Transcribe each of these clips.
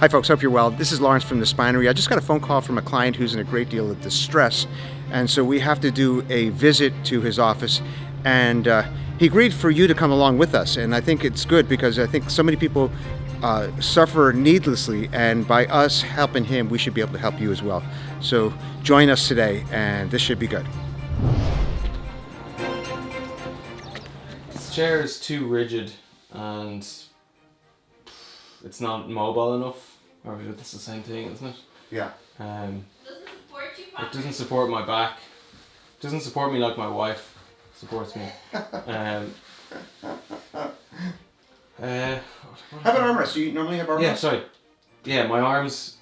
Hi folks, hope you're well. This is Lawrence from the Spinery. I just got a phone call from a client who's in a great deal of distress, and so we have to do a visit to his office, and he agreed for you to come along with us, and I think it's good because I think so many people suffer needlessly, and by us helping him, we should be able to help you as well. So join us today, and this should be good. This chair is too rigid and it's not mobile enough. Or that's the same thing, isn't it? Yeah. Doesn't support you properly. It doesn't support my back. It doesn't support me like my wife supports me. How about armrest? Do you normally have armrest? Yeah, sorry. Yeah, my arms.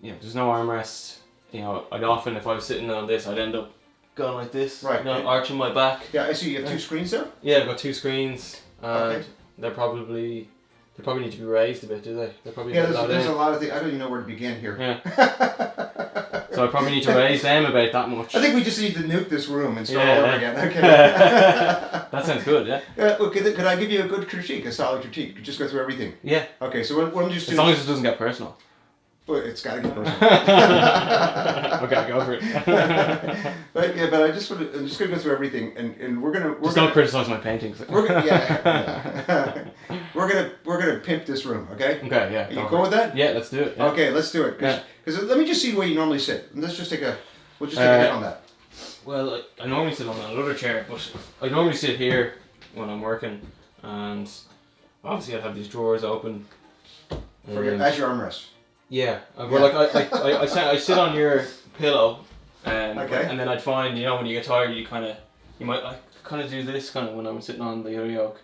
Yeah, there's no armrest. You know, I'd often, if I was sitting on this, I'd end up going like this. Right. You know, arching my back. Yeah, I see you have two screens there? Yeah, I've got two screens. And Okay. they probably need to be raised a bit, do they? They're probably Yeah, there's a lot of things. I don't even know where to begin here. Yeah. So I probably need to raise them about that much. I think we just need to nuke this room and start Yeah. over again. Okay. That sounds good, yeah? Could I give you a good critique, a solid critique? Just go through everything. Yeah. Okay, so what I'm just As long as it doesn't get personal. Well, it's got to get personal. Okay, go for it. But I'm just going to go through everything, and we're Just don't criticize my paintings. We're gonna pimp this room, okay? Okay, yeah. You cool with that? Yeah, let's do it. Yeah. Okay, let's do it. Because let me just see the way you normally sit. Let's just we'll just take a hit on that. Well, I normally sit on another chair, but I normally sit here when I'm working, and obviously I'd have these drawers open. As your armrest. Yeah, well, I sit on your pillow, Okay. and then I'd find, you know, when you get tired, you might kind of do this kind of when I'm sitting on the other yoke.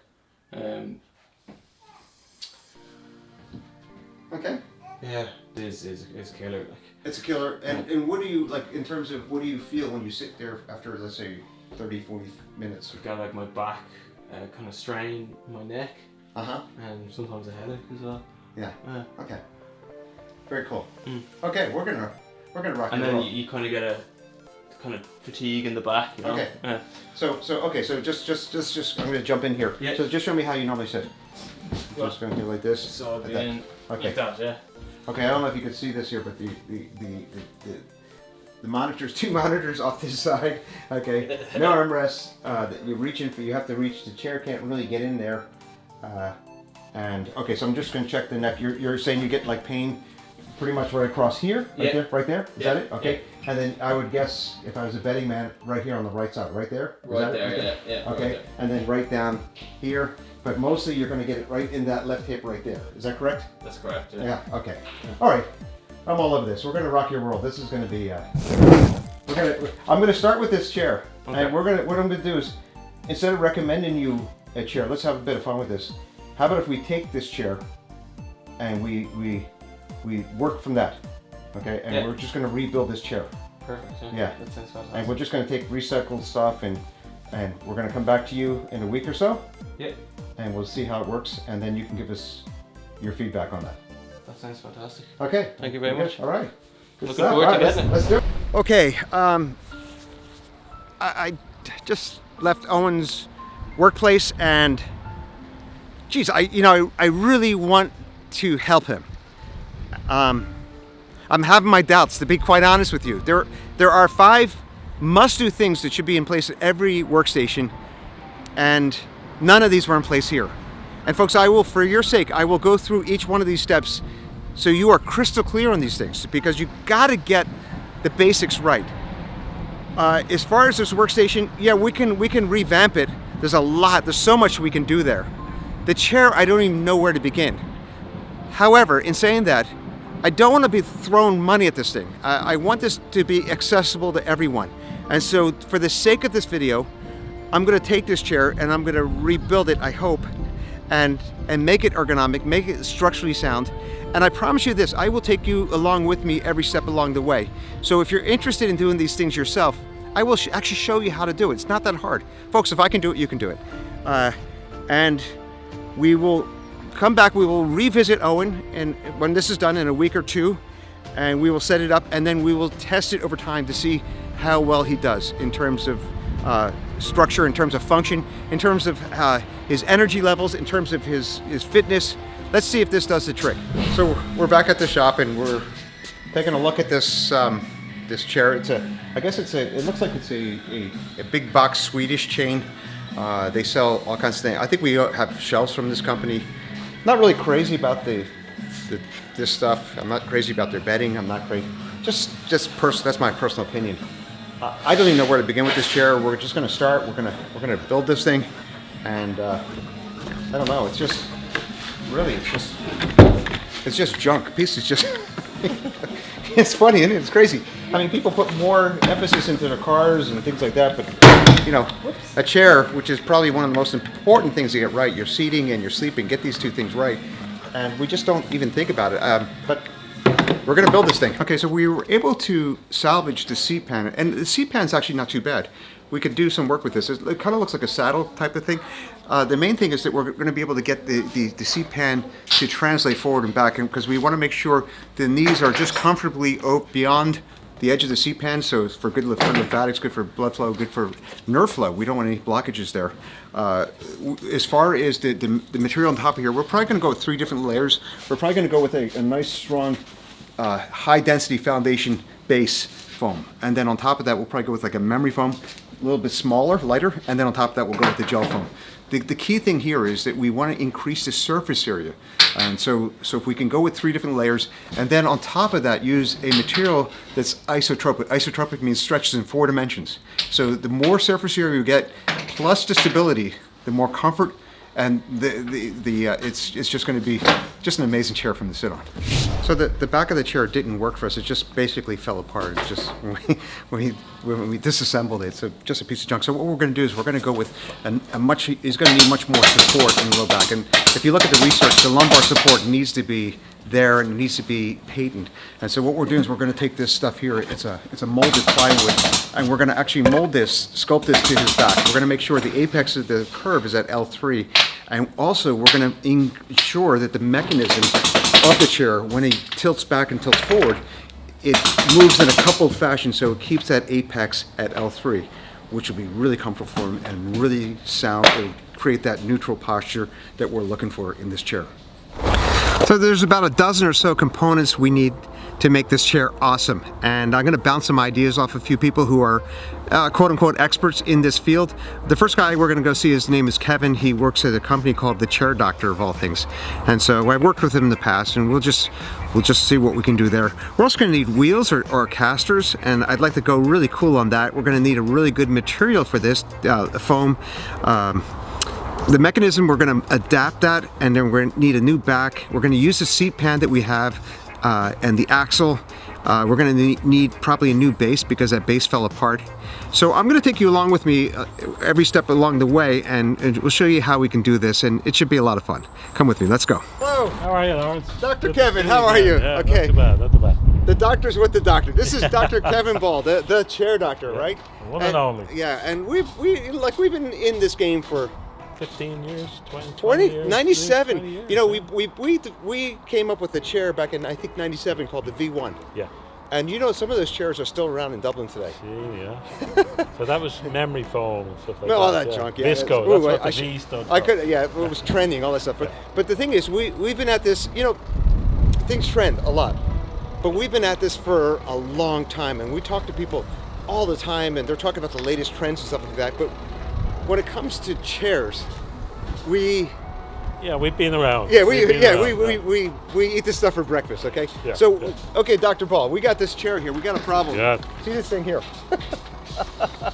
Okay. Yeah, it is a killer. Like. It's a killer. And what do you like in terms of what do you feel when you sit there after, let's say, 30, 40 minutes? I've got like my back kind of strain, my neck, and sometimes a headache as well. Yeah. Okay. Very cool. Mm. Okay, we're gonna rock and and then roll. you kind of get a kind of fatigue in the back, you know? Okay. So just I'm gonna jump in here. Yeah. So just show me how you normally sit. Well, just gonna do like this. So I'll like be that. in Okay. like that, yeah. Okay, I don't know if you can see this here, but the monitors, two monitors off this side. Okay, no armrests. That you reach in for. You have to reach. The chair can't really get in there. And okay, so I'm just gonna check the neck. You're saying you get like pain. Pretty much right across here, right there. Is that it? Okay. Yeah. And then I would guess if I was a betting man, right here on the right side, right there. Right there, yeah. Okay. Right there. And then right down here, but mostly you're going to get it right in that left hip right there. Is that correct? That's correct. Yeah. Yeah. Okay. All right. I'm all over this. We're going to rock your world. This is going to be. I'm going to start with this chair, and what I'm going to do is, instead of recommending you a chair, let's have a bit of fun with this. How about if we take this chair, and we work from that, okay? And we're just going to rebuild this chair. Perfect. Yeah. That sounds fantastic. And we're just going to take recycled stuff, and we're going to come back to you in a week or so. Yeah. And we'll see how it works, and then you can give us your feedback on that. That sounds fantastic. Okay. Thank you very much. All right. Looking forward to getting it. Let's do it. Okay. I just left Owen's workplace, and geez, I really want to help him. I'm having my doubts, to be quite honest with you. There are 5 must-do things that should be in place at every workstation, and none of these were in place here. And folks, I will, for your sake, I will go through each one of these steps so you are crystal clear on these things, because you got to get the basics right. As far as this workstation, yeah, we can revamp it. There's so much we can do there. The chair, I don't even know where to begin. However, in saying that, I don't want to be throwing money at this thing. I want this to be accessible to everyone. And so for the sake of this video, I'm going to take this chair and I'm going to rebuild it, I hope, and make it ergonomic, make it structurally sound. And I promise you this, I will take you along with me every step along the way. So if you're interested in doing these things yourself, I will actually show you how to do it. It's not that hard. Folks, if I can do it, you can do it. And we will come back, we will revisit Owen, and when this is done in a week or 2, and we will set it up, and then we will test it over time to see how well he does in terms of structure, in terms of function, in terms of his energy levels, in terms of his fitness, let's see if this does the trick. So we're back at the shop and we're taking a look at this this chair. It looks like it's a big box Swedish chain. They sell all kinds of things. I think we have shelves from this company. Not really crazy about this stuff. I'm not crazy about their bedding. I'm not crazy. That's my personal opinion. I don't even know where to begin with this chair. We're just going to start. We're going to build this thing, and I don't know. It's just junk. Pieces just. It's funny, isn't it? It's crazy. I mean, people put more emphasis into their cars and things like that, but a chair, which is probably one of the most important things to get right, your seating and your sleeping, get these two things right, and we just don't even think about it. But we're going to build this thing. Okay, so we were able to salvage the seat pan, and the seat pan's actually not too bad. We could do some work with this. It kind of looks like a saddle type of thing. The main thing is that we're going to be able to get the seat pan to translate forward and back, because we want to make sure the knees are just comfortably beyond the edge of the seat pan, so it's for good for lymphatics, good for blood flow, good for nerve flow. We don't want any blockages there. As far as the material on top of here, we're probably going to go with 3 different layers. We're probably going to go with a nice, strong, high-density foundation base foam. And then on top of that, we'll probably go with like a memory foam, a little bit smaller, lighter, and then on top of that, we'll go with the gel foam. The key thing here is that we want to increase the surface area. And so if we can go with 3 different layers, and then on top of that, use a material that's isotropic. Isotropic means stretches in 4 dimensions. So the more surface area you get, plus the stability, the more comfort, and it's just going to be just an amazing chair for them to sit on. So the back of the chair didn't work for us. It just basically fell apart. It's just when we disassembled it, so just a piece of junk. So what we're going to do is we're going to go with he's going to need much more support in the low back. And if you look at the research, the lumbar support needs to be there and it needs to be patent. And so what we're doing is we're going to take this stuff here. It's a molded plywood, and we're going to actually sculpt this to his back. We're going to make sure the apex of the curve is at L3, and also we're going to ensure that the mechanism of the chair, when it tilts back and tilts forward, it moves in a coupled fashion, so it keeps that apex at L3, which will be really comfortable for him and really sound. It'll create that neutral posture that we're looking for in this chair. So there's about a dozen or so components we need to make this chair awesome, and I'm going to bounce some ideas off a few people who are quote-unquote experts in this field. The first guy we're going to go see, his name is Kevin. He works at a company called The Chair Doctor, of all things, and so I've worked with him in the past, and we'll just see what we can do there. We're also going to need wheels or casters, and I'd like to go really cool on that. We're going to need a really good material for this, foam. The mechanism, we're going to adapt that, and then we're going to need a new back. We're going to use the seat pan that we have and the axle. We're going to need probably a new base because that base fell apart. So I'm going to take you along with me every step along the way, and we'll show you how we can do this, and it should be a lot of fun. Come with me, let's go. Hello. How are you, Lawrence? Dr. Kevin, how are you? Yeah, okay. Not too bad. The doctor's with the doctor. This is Dr. Kevin Ball, the chair doctor, yeah. right? One and only. Yeah, and we've been in this game for 15 years, 20 years, 97. 20 years, you know, yeah. we came up with a chair back in, I think, 97 called the V1. Yeah. And you know, some of those chairs are still around in Dublin today. See, yeah. So that was memory foam and stuff like all that. that junk, yeah. Visco, Ooh, that's what the V stood for. I could, yeah, it was trending, all that stuff. But the thing is, we've been at this, you know, things trend a lot. But we've been at this for a long time, and we talk to people all the time, and they're talking about the latest trends and stuff like that. But when it comes to chairs, we've been around. Yeah, we eat this stuff for breakfast, okay? Yeah, so, yeah. Okay, Dr. Ball, we got this chair here. We got a problem. Yeah. See this thing here?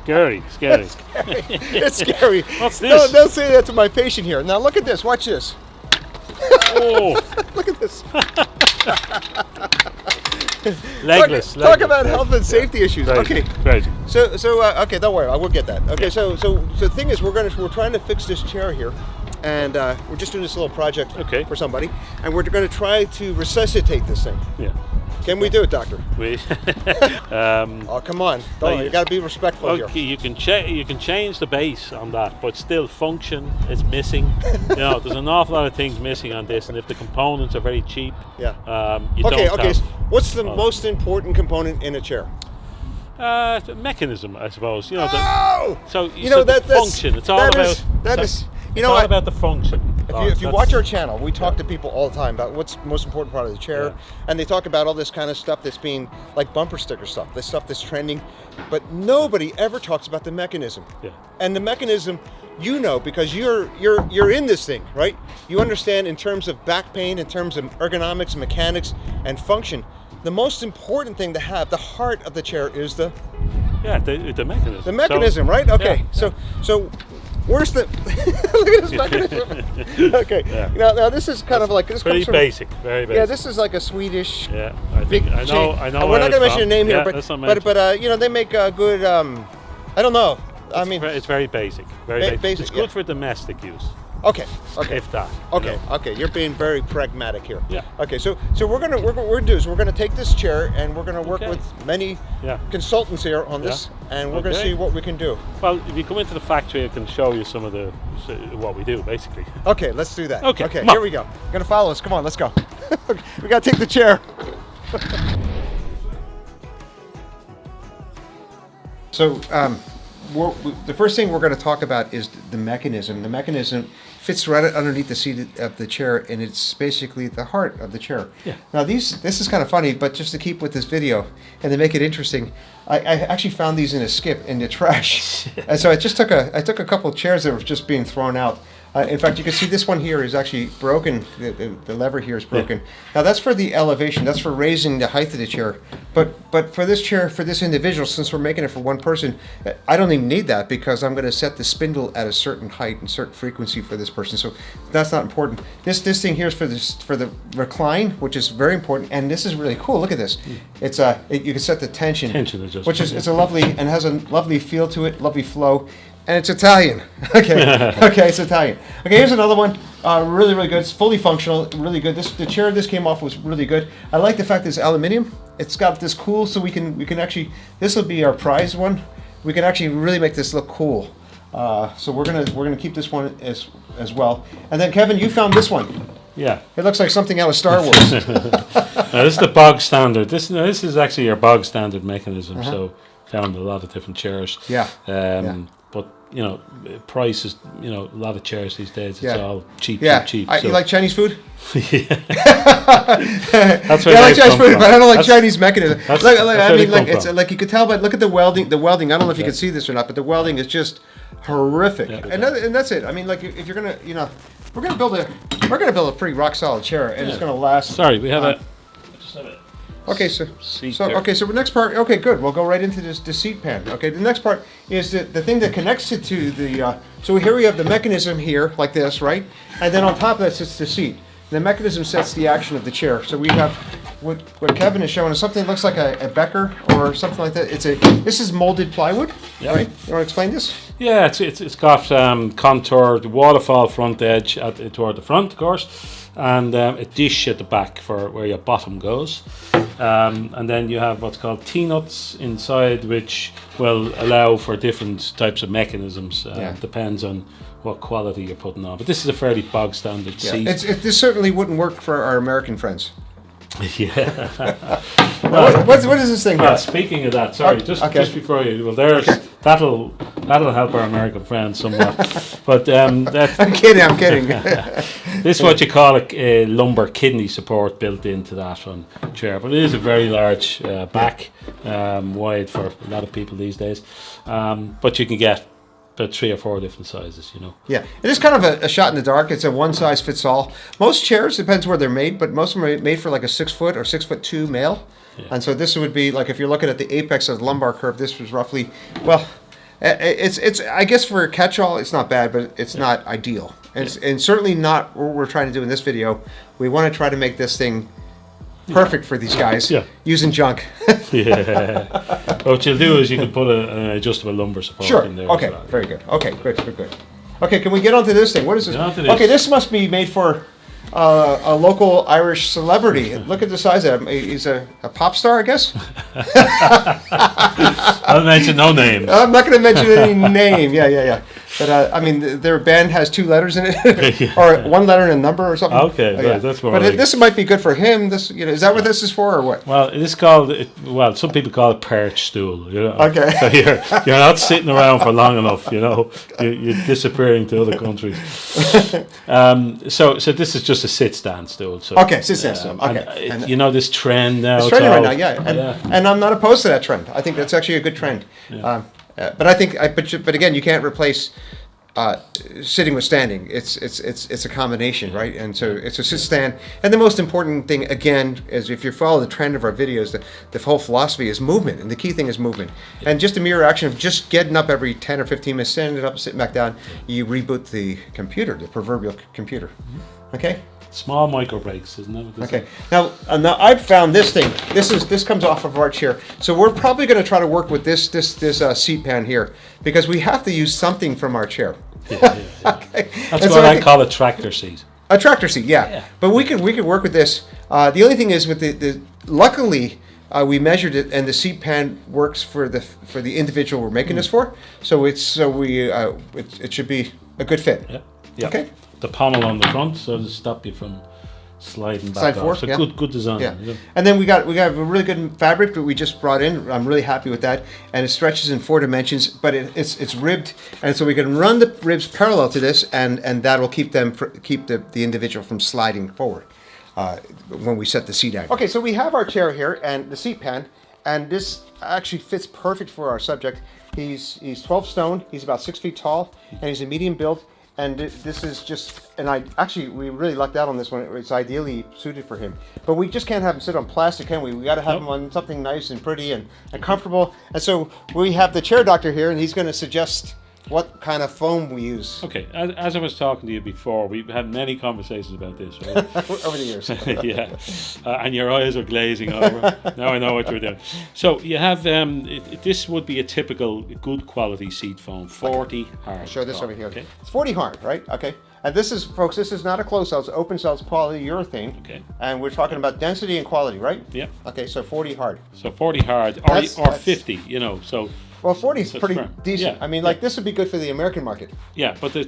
Scary. It's scary. What's this? Don't say that to my patient here. Now look at this. Watch this. Oh. Look at this. Legless. Talk about health and safety issues. Crazy, Okay. Crazy. So okay, don't worry. I will get that. Okay. So the thing is, we're trying to fix this chair here, and we're just doing this little project for somebody, and we're going to try to resuscitate this thing. Yeah. Can we do it, doctor? Oh, come on! You got to be respectful here. You can change the base on that, but still function is missing. You know, there's an awful lot of things missing on this, and if the components are very cheap, you don't have. What's the most important component in a chair? The mechanism, I suppose. You know, Oh! so you know the that's function. It's all about that is. You know it's all what? about the function. If you watch our channel, we talk to people all the time about what's the most important part of the chair, and they talk about all this kind of stuff that's being like bumper sticker stuff, this stuff that's trending, but nobody ever talks about the mechanism. Yeah. And the mechanism, you know, because you're in this thing, right? You understand in terms of back pain, in terms of ergonomics, mechanics, and function. The most important thing to have, the heart of the chair, is the mechanism. The mechanism, right? Okay. Yeah. So where's the look at this mechanism? Okay. Yeah. Now this is kind of like this pretty comes from, basic, very basic. Yeah, this is like a Swedish. Yeah, I think I know. We're not going to mention a name here, but you know, they make a good. I don't know. I mean, it's very basic. Very basic. It's good for domestic use. Okay. If that. Okay. Okay. You're being very pragmatic here. Yeah. Okay. So what we're going to do is we're going to take this chair and we're going to work with many consultants here on this, and we're going to see what we can do. Well, if you come into the factory, I can show you some of what we do, basically. Okay. Let's do that. Okay. Here we go. You're going to follow us. Come on. Let's go. We got to take the chair. So. The first thing we're going to talk about is the mechanism. The mechanism fits right underneath the seat of the chair, and it's basically the heart of the chair. Yeah. Now, this is kind of funny, but just to keep with this video and to make it interesting, I actually found these in a skip in the trash, and so I took a couple of chairs that were just being thrown out. In fact, you can see this one here is actually broken. The lever here is broken. Yeah. Now that's for the elevation. That's for raising the height of the chair. But for this chair, for this individual, since we're making it for one person, I don't even need that because I'm going to set the spindle at a certain height and certain frequency for this person. So that's not important. This thing here is for the recline, which is very important. And this is really cool. Look at this. It's you can set the tension, which is it's a lovely and has a lovely feel to it, lovely flow. And it's Italian. Okay, it's Italian. Okay, here's another one. Really, really good. It's fully functional. Really good. The chair this came off was really good. I like the fact that it's aluminum. It's got this cool, so we can actually. This will be our prize one. We can actually really make this look cool. So we're gonna keep this one as well. And then Kevin, you found this one. Yeah. It looks like something out of Star Wars. Now, this is the bog standard. This is actually your bog standard mechanism. So found a lot of different chairs. Yeah. But you know, price is, you know, a lot of chairs these days. It's all cheap. You like Chinese food? Yeah. That's where I like Chinese food, but I don't like Chinese mechanism. I mean, it's like you could tell, but look at the welding. The welding. I don't know if you can see this or not, but the welding is just horrific. Yeah, and that's it. I mean, like if you're gonna, you know, we're gonna build a pretty rock solid chair, and it's gonna last. Sorry, we have Okay, so the next part. Okay, good. We'll go right into the seat pan. Okay, the next part is the thing that connects it to the. So here we have the mechanism here, like this, right? And then on top of that sits the seat. The mechanism sets the action of the chair. So we have what Kevin is showing is something that looks like a Becker or something like that. This is molded plywood, right? You want to explain this? Yeah, it's got contoured waterfall front edge toward the front, of course, and a dish at the back for where your bottom goes. And then you have what's called T-nuts inside, which will allow for different types of mechanisms. Depends on what quality you're putting on. But this is a fairly bog standard seat. This certainly wouldn't work for our American friends. Yeah. What is this thing? Speaking of that, sorry, just before you, that'll help our American friends somewhat. But I'm kidding. This is what you call a lumbar kidney support built into that one chair, but it is a very large back, wide for a lot of people these days. But you can get about 3 or 4 different sizes, you know. Yeah, it is kind of a shot in the dark. It's a one size fits all. Most chairs, depends where they're made, but most of them are made for like a 6 foot or 6'2" male. Yeah. And so this would be like, if you're looking at the apex of the lumbar curve, this was roughly, well, it's I guess for a catch-all, it's not bad, but it's not ideal. And certainly not what we're trying to do in this video. We want to try to make this thing perfect for these guys using junk. What you'll do is you can put an adjustable lumbar support in there. Okay, well. Very good. Okay, good. Okay, can we get onto this thing? What is this? Okay, this must be made for a local Irish celebrity. Look at the size of him. He's a pop star, I guess. I'll mention no names. I'm not going to mention any name. Yeah. But I mean, their band has 2 letters in it, or 1 letter and a number or something. Okay, right, that's more But like- this might be good for him. This, is that what this is for, or what? Well, it is called. Well, some people call it perch stool. Okay. So you're not sitting around for long enough. You're disappearing to other countries. So this is just a sit stand stool. So Okay, sit stand stool. Okay. and this trend now. It's trending right now, and I'm not opposed to that trend. I think that's actually a good trend. But I think, but again, you can't replace sitting with standing. It's a combination, right? And so it's a sit stand. And the most important thing, again, is if you follow the trend of our videos, the whole philosophy is movement, and the key thing is movement. And just a mere action of just getting up every 10 or 15 minutes, standing up, sitting back down, you reboot the computer, the proverbial computer. Okay. Small micro breaks, isn't it? Okay. Now I've found this thing. This comes off of our chair. So we're probably going to try to work with this seat pan here, because we have to use something from our chair. Okay. That's And what so I call a tractor seat. A tractor seat, yeah. But we could work with this. The only thing is with the luckily we measured it, and the seat pan works for the individual we're making this for. So it should be a good fit. Yeah. Okay. The pommel on the front, so to stop you from sliding back Slide off. forward, So yeah. good design. Yeah. And then we got a really good fabric that we just brought in. I'm really happy with that, and it stretches in 4 dimensions, but it's ribbed, and so we can run the ribs parallel to this, and that will keep the individual from sliding forward when we set the seat out. Okay, so we have our chair here and the seat pan, and this actually fits perfect for our subject. He's 12 stone. He's about 6 feet tall, and he's a medium build. And this is just, we really lucked out on this one. It's ideally suited for him. But we just can't have him sit on plastic, can we? We got to have him on something nice and pretty and comfortable. And so we have the chair doctor here, and he's going to suggest what kind of foam we use. Okay, as I was talking to you before, we've had many conversations about this, right? Over the years. Yeah, and your eyes are glazing over. Now I know what you're doing. So you have, this would be a typical good quality seat foam, 40 hard. I'll show this over here. Okay. It's 40 hard, right? Okay. And this is, folks, this is not a closed cell, it's open cell, it's polyurethane. Okay. And we're talking about density and quality, right? Yeah. Okay, so 40 hard. So 40 hard, or That's- 50, so... Well, 40 is That's pretty firm. decent. Yeah. I mean, like, this would be good for the American market. Yeah, but the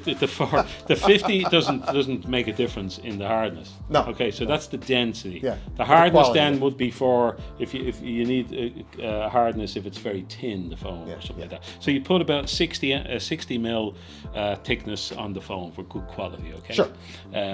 50 doesn't make a difference in the hardness. No. Okay, so that's the density. Yeah. The hardness quality. then would be for if you need hardness if it's very thin, the foam or something like that. So you put about 60 mil thickness on the foam for good quality. Okay. Sure.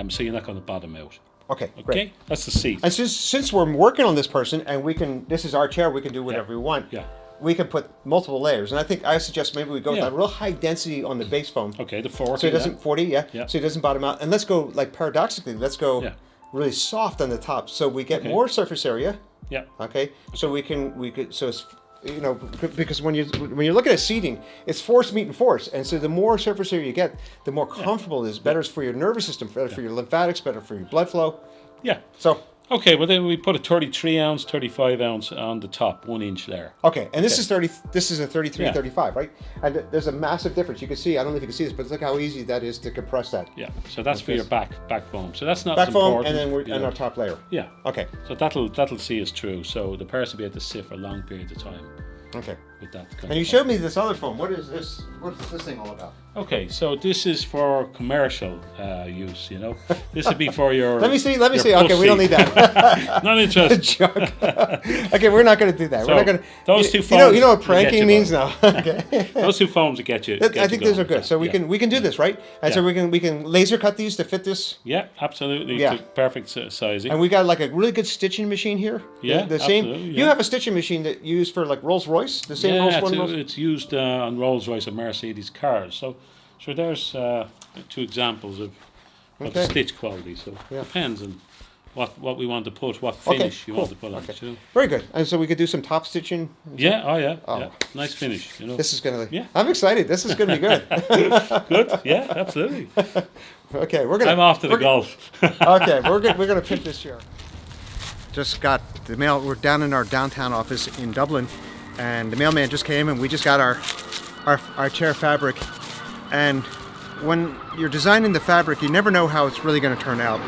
So you're not going to bottom out. Okay, Okay. great. That's the seat. And since we're working on this person, and this is our chair, we can do whatever we want. Yeah. We can put multiple layers, and I suggest maybe we go Yeah. with a real high density on the base foam. Okay, the 40. So it doesn't 40, yeah. Yeah. So it doesn't bottom out, and let's go paradoxically. Let's go Yeah. really soft on the top, so we get Okay. more surface area. Yeah. Okay. So we could so it's because when you're looking at seating, it's force meeting force, and so the more surface area you get, the more comfortable it is. Better for your nervous system, better for your lymphatics, better for your blood flow. Yeah. So. Okay, well then we put a 33 ounce, 35 ounce on the top, 1 inch layer. Okay, and this is 30. This is a 33, Yeah. 35, right? And there's a massive difference. You can see. I don't know if you can see this, but look how easy that is to compress that. Yeah, so that's for Okay. your back foam. So that's not Back as foam, important. and then you and know. our top layer. Yeah. Okay. So that'll see us through. So the person will be able to sit for long periods of time Okay. with that. Kind And you of showed me this other foam. What is this? What's this thing all about? Okay, so this is for commercial use. This would be for your. Let me see. your Okay, we don't pussy. need that. Not interested. Joke. Okay, we're not going to do that. So, we're not going to. those two You know foams what will pranking get you means by. now. Okay. Those 2 foams will get you. I think those are good. So we Yeah. can do this, right? And so Yeah. we can laser cut these to fit this. Yeah, absolutely. Yeah. To perfect sizing. And we got like a really good stitching machine here. Yeah, the same. absolutely, You yeah. have a stitching machine that you use for like Rolls Royce. The same Yeah, Rolls. it's used on Rolls Royce and Mercedes cars. So there's 2 examples of Okay. stitch quality. So Yeah. it depends on what we want to put, what finish you want to put on it. Very good. And so we could do some top stitching. Yeah, yeah. Nice finish. This is gonna. Yeah. I'm excited. This is gonna be good. Good. Yeah, absolutely. Okay, we're gonna. I'm off to the golf. Okay, we're gonna pick this chair. Just got the mail. We're down in our downtown office in Dublin, and the mailman just came, and we just got our chair fabric. And when you're designing the fabric, you never know how it's really going to turn out.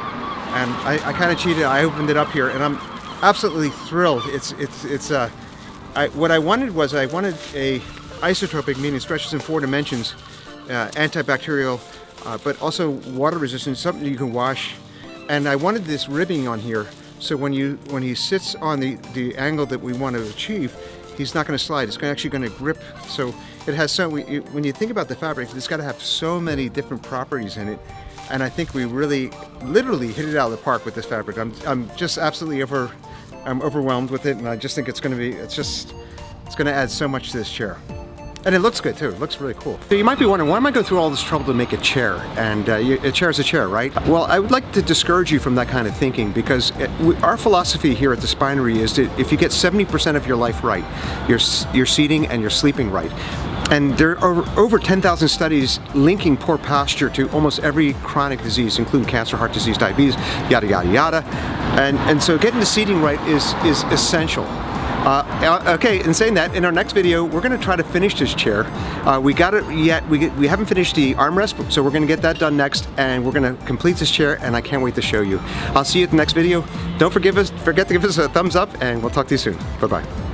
And I kind of cheated. I opened it up here, and I'm absolutely thrilled. What I wanted was a isotropic, meaning stretches in 4 dimensions, antibacterial, but also water resistant, something you can wash. And I wanted this ribbing on here, so when he sits on the angle that we want to achieve, he's not going to slide. It's actually going to grip. So it has when you think about the fabric, it's got to have so many different properties in it. And I think we really, literally hit it out of the park with this fabric. I'm just absolutely overwhelmed with it, and I just think it's going to add so much to this chair. And it looks good too. It looks really cool. So you might be wondering, why am I going through all this trouble to make a chair? And a chair is a chair, right? Well, I would like to discourage you from that kind of thinking, because our philosophy here at the Spinery is that if you get 70% of your life right, your seating and your sleeping right, and there are over 10,000 studies linking poor posture to almost every chronic disease, including cancer, heart disease, diabetes, yada, yada, yada. And so getting the seating right is essential. Okay, in saying that, in our next video, we're going to try to finish this chair. We got it yet. We haven't finished the armrest, so we're going to get that done next, and we're going to complete this chair, and I can't wait to show you. I'll see you at the next video. Don't forget to give us a thumbs up, and we'll talk to you soon. Bye-bye.